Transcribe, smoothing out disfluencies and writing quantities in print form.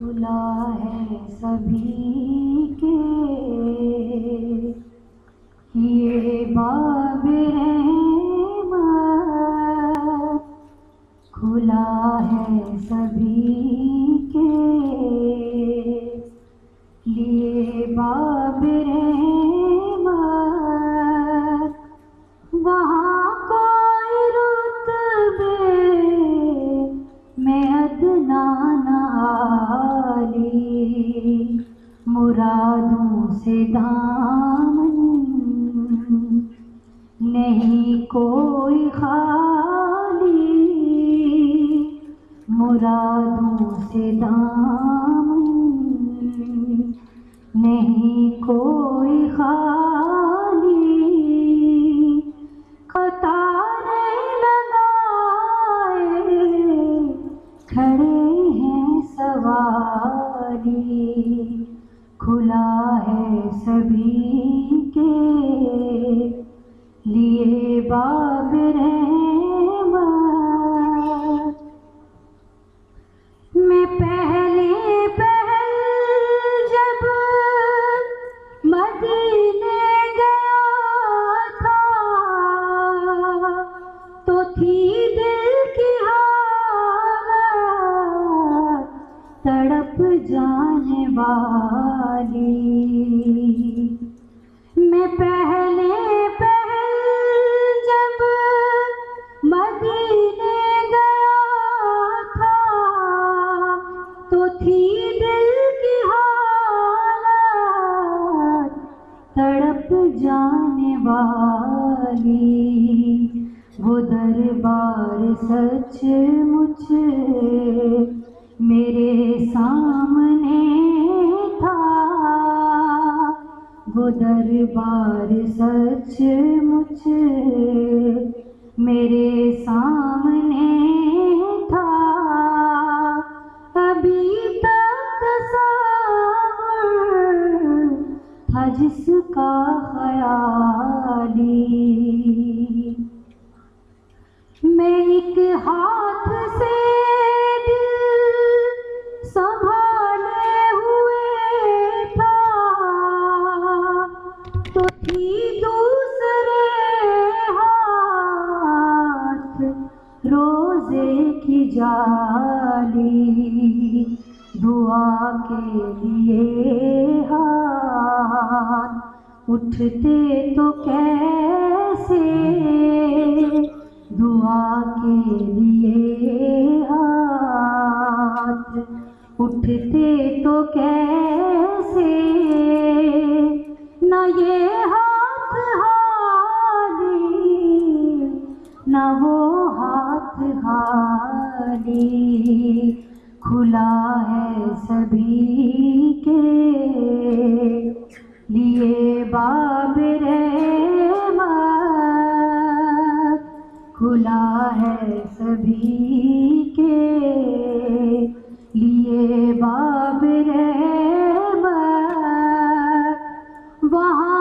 खुला है सभी के ये बाब रहमत, खुला है सभी के लिए बाब रहमत। वहाँ कोई रुतबे में अदना न आली, मुरादों से दामन नहीं कोई खाली, मुरादों से दामन नहीं कोई खाली। कतारें लगाए खड़े हैं सवारी, खुला है सभी के लिए बाब रहमत। मैं पहले जब मदीने गया था तो थी दिल की हालत तड़प जाने वाली। मैं पहले जब मदीने गया था तो थी दिल की हालत तड़प जाने वाली। वो दरबार सचमुच मेरे सामने था, वो दरबार सचमुच मेरे सामने था। अभी तक तस्वुर था जिसका ख्याली, मैं एक हाथ से दिल संभाले हुए था तो थी दूसरे हाथ रोजे की जाली। दुआ के लिए हाथ उठते तो कैसे, दुआ के लिए हाथ उठते तो कैसे। न ये हाथ हाली न वो हाथ हाली, खुला है सभी के लिए बाब रहमत, खुला है सभी के लिए बाब रहमत। वहाँ